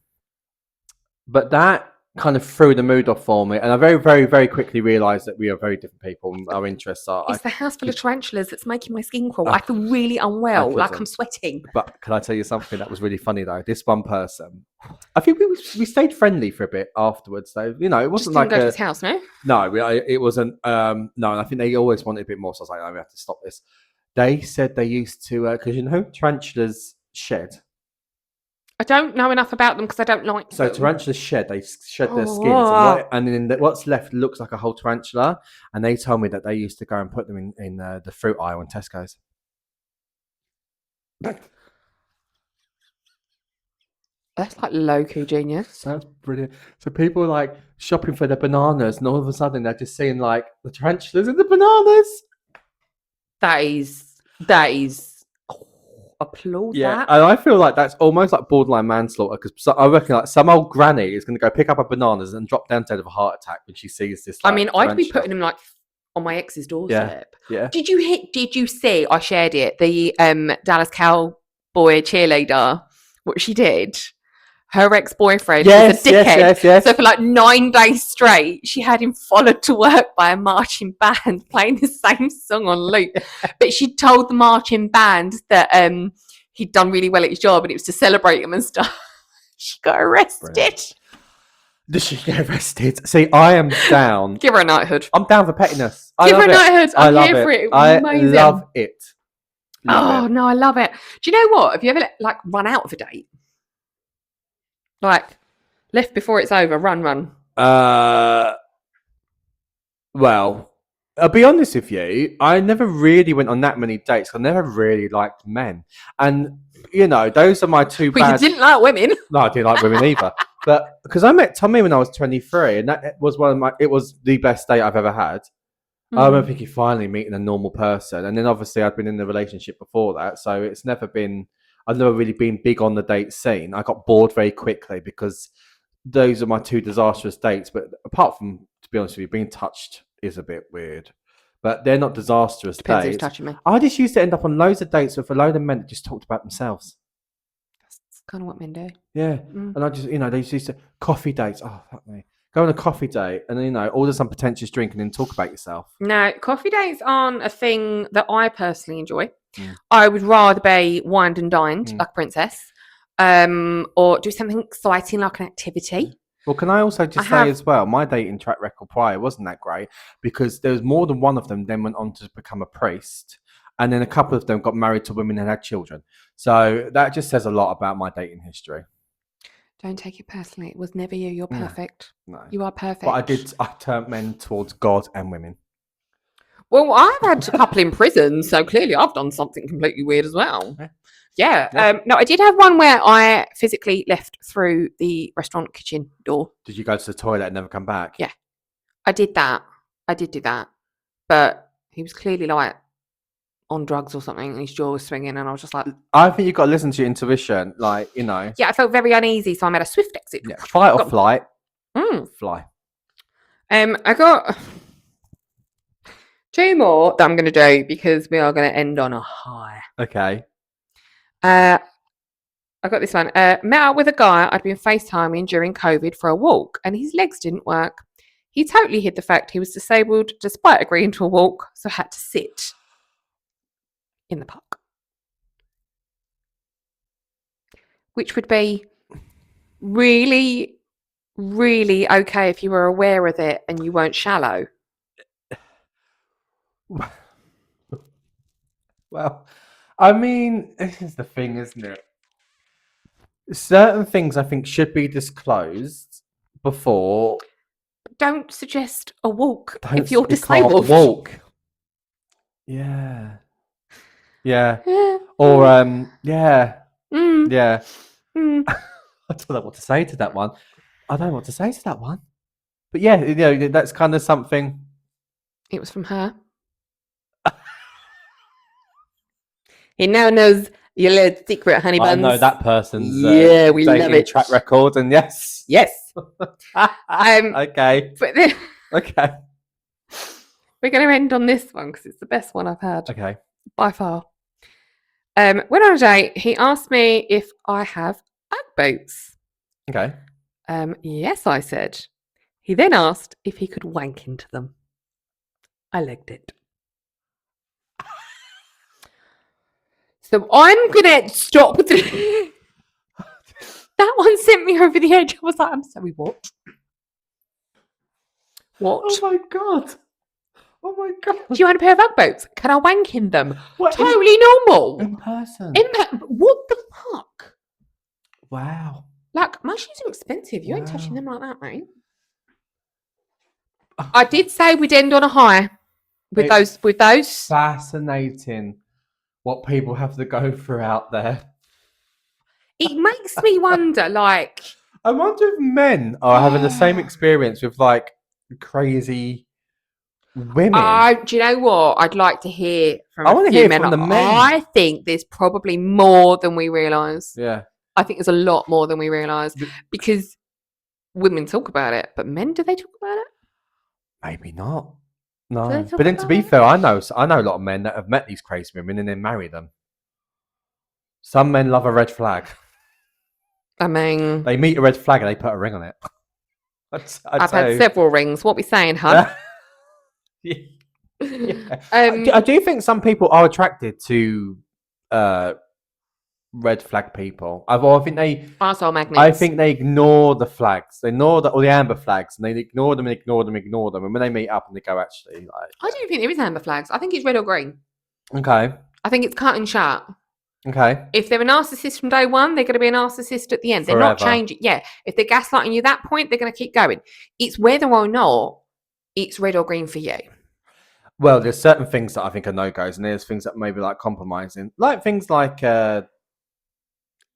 S1: but that kind of threw the mood off for me, and I very, very, very quickly realised that we are very different people. And our interests are.
S2: It's the house full of tarantulas that's making my skin crawl. I feel really unwell, like I'm sweating.
S1: But can I tell you something that was really funny though? This one person, I think we stayed friendly for a bit afterwards. Though it wasn't
S2: just
S1: like
S2: didn't go to his house, no.
S1: No, it wasn't. No, and I think they always wanted a bit more. So I was like, no, we have to stop this. They said they used to because tarantulas shed.
S2: I don't know enough about them because I don't like them.
S1: So tarantulas shed. They shed their skins, and then what's left looks like a whole tarantula. And they told me that they used to go and put them in the fruit aisle in Tesco's.
S2: That's like low-key genius.
S1: That's brilliant. So people are like shopping for the bananas, and all of a sudden they're just seeing like the tarantulas in the bananas.
S2: That is. Applaud that.
S1: And I feel like that's almost like borderline manslaughter because I reckon like some old granny is going to go pick up her bananas and drop down dead of a heart attack when she sees this. Like,
S2: I'd be putting them like on my ex's doorstep.
S1: Yeah.
S2: Did you see? I shared it. The Dallas Cowboy cheerleader. What she did. Her ex-boyfriend was a dickhead.
S1: Yes.
S2: So for like 9 days straight, she had him followed to work by a marching band playing the same song on loop. But she told the marching band that he'd done really well at his job and it was to celebrate him and stuff. She got arrested. Brilliant.
S1: Did she get arrested? See, I am down.
S2: Give her a knighthood.
S1: I'm down for pettiness.
S2: Give her a knighthood. I'm here for it.
S1: I love it.
S2: No, I love it. Do you know what? Have you ever like run out of a date? Like, left before it's over, run.
S1: Well, I'll be honest with you. I never really went on that many dates. I never really liked men, and those are my two.
S2: But you didn't like women.
S1: No, I didn't like women either. But because I met Tommy when I was 23, and that was it was the best date I've ever had. I remember thinking finally meeting a normal person, and then obviously I'd been in a relationship before that, so it's never been. I've never really been big on the date scene. I got bored very quickly because those are my two disastrous dates. But apart from, to be honest with you, being touched is a bit weird. But they're not disastrous
S2: Depends
S1: dates.
S2: who's touching me.
S1: I just used to end up on loads of dates with a load of men that just talked about themselves.
S2: That's kind of what men do.
S1: Yeah. And I just, they used to, coffee dates. Oh, fuck me. Go on a coffee date and, order some pretentious drink and then talk about yourself.
S2: No, coffee dates aren't a thing that I personally enjoy. I would rather be wined and dined like a princess, or do something exciting like an activity.
S1: Well, can I also just say as well, my dating track record prior wasn't that great because there was more than one of them then went on to become a priest, and then a couple of them got married to women and had children. So that just says a lot about my dating history.
S2: Don't take it personally. It was never you. You're perfect.
S1: No.
S2: You are perfect.
S1: But I turned men towards God and women.
S2: Well, I've had a couple in prison, so clearly I've done something completely weird as well. Yeah. No, I did have one where I physically left through the restaurant kitchen door.
S1: Did you go to the toilet and never come back?
S2: Yeah. I did that. I did do that. But he was clearly like on drugs or something and his jaw was swinging and I was just like...
S1: I think you've got to listen to your intuition, Yeah,
S2: I felt very uneasy, so I made a swift exit.
S1: Yeah. Fight or flight? Fly.
S2: I got 2 more that I'm going to do because we are going to end on a high.
S1: Okay.
S2: I got this one. Met up with a guy I'd been FaceTiming during COVID for a walk and his legs didn't work. He totally hid the fact he was disabled despite agreeing to a walk, so had to sit in the park. Which would be really, really okay if you were aware of it and you weren't shallow.
S1: Well, I mean, this is the thing, isn't it? certain things I think should be disclosed before.
S2: Don't suggest a walk
S1: Don't,
S2: if you're
S1: you
S2: disabled.
S1: can't walk. Yeah. Yeah.
S2: Yeah.
S1: Or yeah.
S2: Mm.
S1: Yeah.
S2: Mm.
S1: I don't know what to say to that one. I don't know what to say to that one. But yeah, you know, that's kind of something.
S2: It was from her. He now knows your little secret, honey buns.
S1: I know that person's
S2: we love
S1: dating
S2: it.
S1: track record, and yes.
S2: Yes.
S1: Okay.
S2: But then
S1: Okay.
S2: we're going to end on this one because it's the best one I've had.
S1: Okay.
S2: By far. When on a date, he asked me if I have Ugg boots.
S1: Okay.
S2: Yes, I said. He then asked if he could wank into them. I legged it. So I'm going to stop. That one sent me over the edge. I was like, I'm sorry, what? What?
S1: Oh my god. Oh my god.
S2: Do you want a pair of Ugg boots? Can I wank in them?
S1: What,
S2: totally normal.
S1: in person.
S2: What the fuck?
S1: Wow.
S2: Like, my shoes are expensive. You ain't
S1: Wow.
S2: touching them like that, mate. I did say we'd end on a high with those.
S1: Fascinating what people have to go through out there.
S2: It makes me wonder, like,
S1: I wonder if men are having the same experience with like crazy women.
S2: do you know what? I'd like to hear from
S1: I want to
S2: few
S1: hear
S2: men.
S1: from the men.
S2: I think there's probably more than we realise.
S1: Yeah.
S2: I think there's a lot more than we realise because women talk about it, but men, do they talk about it?
S1: Maybe not. No. But then to be fair, I know a lot of men that have met these crazy women and then marry them. Some men love a red flag.
S2: I mean,
S1: they meet a red flag and they put a ring on it.
S2: I've had several rings. What we saying, huh?
S1: Yeah. Yeah. I do think some people are attracted to red flag people. I think they
S2: arsehole magnets.
S1: I think they ignore the flags. They ignore all the amber flags, and they ignore them and ignore them, ignore them. And when they meet up and they go, actually, like,
S2: I don't think there is amber flags. I think it's red or green.
S1: Okay.
S2: I think it's cut and shut.
S1: Okay.
S2: If they're a narcissist from day one, they're going to be a narcissist at the end. They're not changing. Yeah. If they're gaslighting you at that point, they're going to keep going. It's whether or not it's red or green for you.
S1: Well, there's certain things that I think are no-goes, and there's things that maybe like compromising. Like things like, I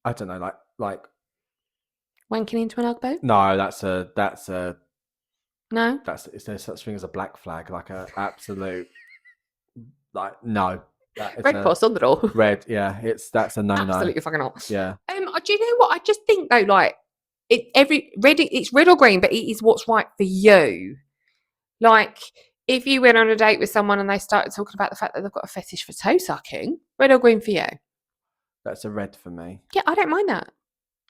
S1: don't know, like...
S2: wanking into an Ugg boot?
S1: No,
S2: No?
S1: Is there such thing as a black flag? Like a absolute... Like, no.
S2: Red cross on the door.
S1: Red, yeah. That's a no-no.
S2: Absolutely fucking not.
S1: Yeah.
S2: Do you know what? I just think though, like it's red or green, but it is what's right for you. Like if you went on a date with someone and they started talking about the fact that they've got a fetish for toe sucking, red or green for you?
S1: That's a red for me.
S2: Yeah, I don't mind that.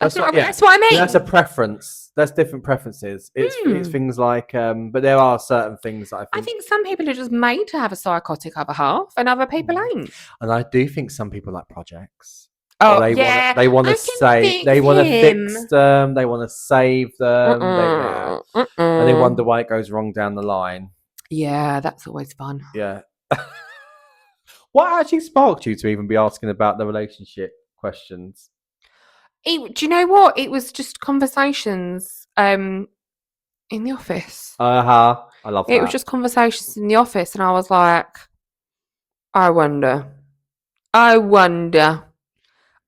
S1: That's
S2: what I mean.
S1: That's a preference. That's different preferences. It's things like, but there are certain things that
S2: I think some people are just made to have a psychotic other half, and other people ain't.
S1: And I do think some people like projects.
S2: Oh,
S1: they want to say they want to fix them. They want to save them. And they wonder why it goes wrong down the line.
S2: Yeah, that's always fun.
S1: Yeah. What actually sparked you to even be asking about the relationship questions?
S2: Do you know what? It was just conversations in the office.
S1: I love that.
S2: It was just conversations in the office, and I was like, I wonder.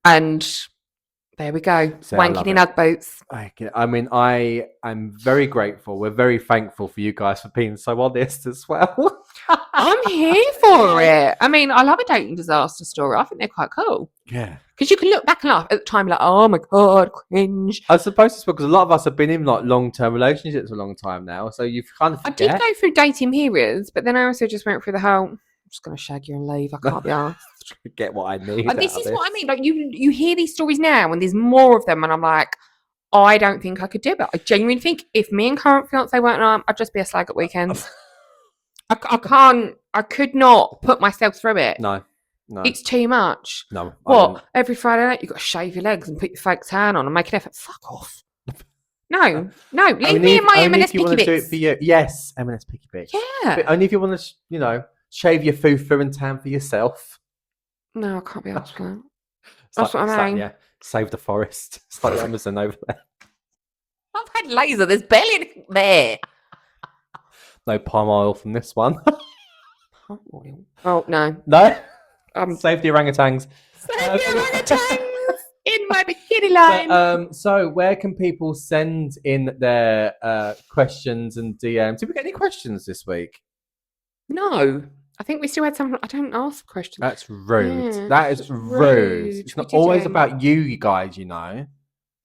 S2: And there we go. Wanking in Ugg boots.
S1: I mean, I am very grateful. We're very thankful for you guys for being so honest as well.
S2: I'm here for it. I mean, I love a dating disaster story. I think they're quite cool.
S1: Yeah.
S2: Because you can look back and laugh at the time, like, oh my God, cringe.
S1: I suppose it's because a lot of us have been in like long-term relationships for a long time now. So you've kind of forget.
S2: I did go through dating periods, but then I also just went through the whole, I'm just going to shag you and leave. I can't be asked.
S1: Get what I need.
S2: And this is what I mean. Like you hear these stories now and there's more of them. And I'm like, I don't think I could do it. I genuinely think if me and current fiance weren't on, I'd just be a slag at weekends. I could not put myself through it.
S1: No.
S2: It's too much.
S1: No.
S2: What? Every Friday night you've got to shave your legs and put your fake tan on and make an effort. Fuck off. No. Leave me and my M&S Picky Bits. Do it for
S1: you. Yes, M&S Picky Bits.
S2: Yeah.
S1: But only if you want to, shave your fufu and tan for yourself.
S2: No, I can't be asked for that. That's what I mean.
S1: Yeah, save the forest. It's like the Amazon over there.
S2: I've had laser. There's barely anything there.
S1: No palm oil from this one.
S2: Palm oil? Oh, no.
S1: No?
S2: Save
S1: the orangutans.
S2: Save the orangutans in my bikini line.
S1: But, so where can people send in their questions and DMs? Did we get any questions this week?
S2: No. I think we still had some. I don't ask questions.
S1: That's rude.
S2: Yeah,
S1: that is rude. It's not always about you guys, you know.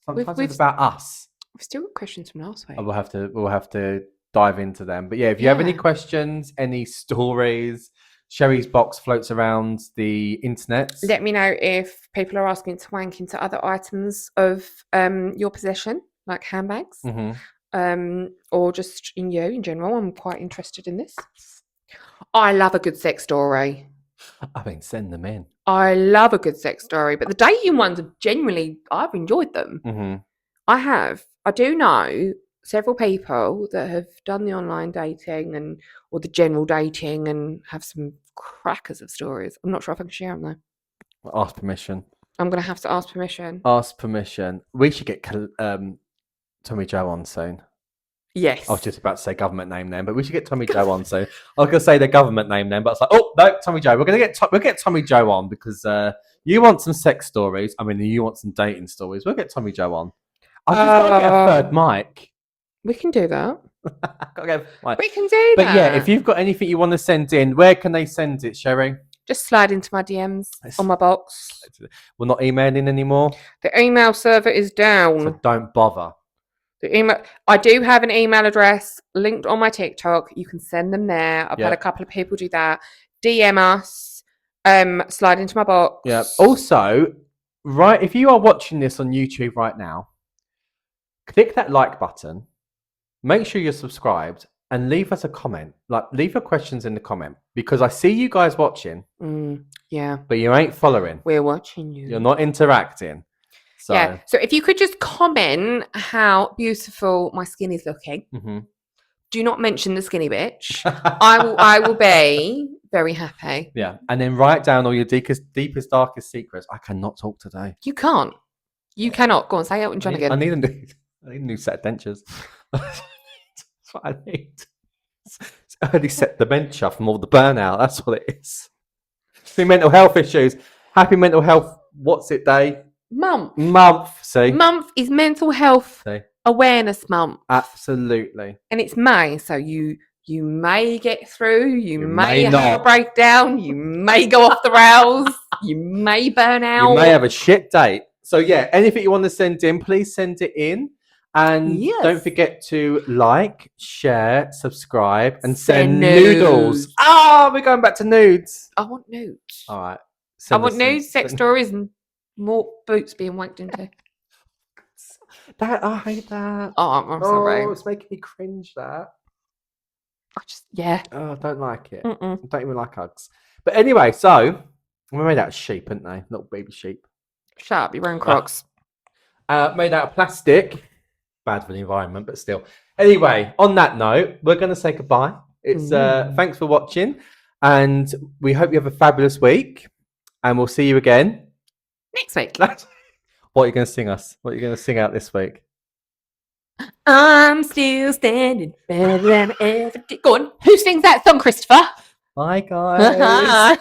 S1: Sometimes it's about us.
S2: We've still got questions from last week.
S1: We'll have to dive into them. But yeah, if you have any questions, any stories, Sherry's box floats around the internet.
S2: Let me know if people are asking to wank into other items of your possession, like handbags, or just in general. I'm quite interested in this. I love a good sex story.
S1: I mean, send them in.
S2: I love a good sex story, but the dating ones have genuinely, I've enjoyed them.
S1: Mm-hmm.
S2: I do know several people that have done the online dating or the general dating and have some crackers of stories. I'm not sure if I can share them though.
S1: Ask permission.
S2: I'm going to have to ask permission.
S1: Ask permission. We should get Tommy Joe on soon.
S2: Yes.
S1: I was just about to say government name then, but we should get Tommy Joe on soon. I was going to say the government name then, but I was like, oh no, Tommy Joe. We'll get Tommy Joe on because you want some sex stories. I mean, you want some dating stories. We'll get Tommy Joe on. I've just got to get a third mic.
S2: We can do that. We can do that.
S1: But yeah, if you've got anything you want to send in, where can they send it, Sherry?
S2: Just slide into my DMs on my box.
S1: We're not emailing anymore.
S2: The email server is down.
S1: So don't bother.
S2: The email. I do have an email address linked on my TikTok. You can send them there. I've had a couple of people do that. DM us. Slide into my box.
S1: Yeah. Also, if you are watching this on YouTube right now, click that like button. Make sure you're subscribed and leave us a comment. Like, leave your questions in the comment because I see you guys watching.
S2: Yeah.
S1: But you ain't following.
S2: We're watching you.
S1: You're not interacting. So.
S2: Yeah. So if you could just comment how beautiful my skin is looking.
S1: Mm-hmm.
S2: Do not mention the skinny bitch. I will be very happy.
S1: Yeah. And then write down all your deepest, darkest secrets. I cannot talk today.
S2: You can't. You cannot. Go on, say Elton John again.
S1: I need a new set of dentures. That's what I need. It's early set dementia from all the burnout. That's what it is. See, mental health issues. Happy Mental Health. What's it day? Month. See.
S2: Month is Mental Health Awareness Month.
S1: Absolutely.
S2: And it's May, so you may get through. You may have a breakdown. You may go off the rails. You may burn out.
S1: You may have a shit date. So yeah, anything you want to send in, please send it in. And don't forget to like, share, subscribe, and send noodles. We're going back to nudes.
S2: I want nudes.
S1: All right.
S2: I want nudes, sex stories, and more boots being wanked into.
S1: I hate that.
S2: Oh, I'm sorry.
S1: It's making me cringe, that.
S2: Oh,
S1: I don't like it. I don't even like Uggs. But anyway, so we're made out of sheep, aren't they? Little baby sheep.
S2: Shut up, you're wearing Crocs.
S1: Made out of plastic. Bad for the environment, but still. Anyway, on that note, we're going to say goodbye. It's thanks for watching, and we hope you have a fabulous week, and we'll see you again
S2: next week.
S1: What are you going to sing us? What are you going to sing out this week?
S2: I'm still standing better than ever did. Go on. Who sings that song, Christopher?
S1: Bye, guys.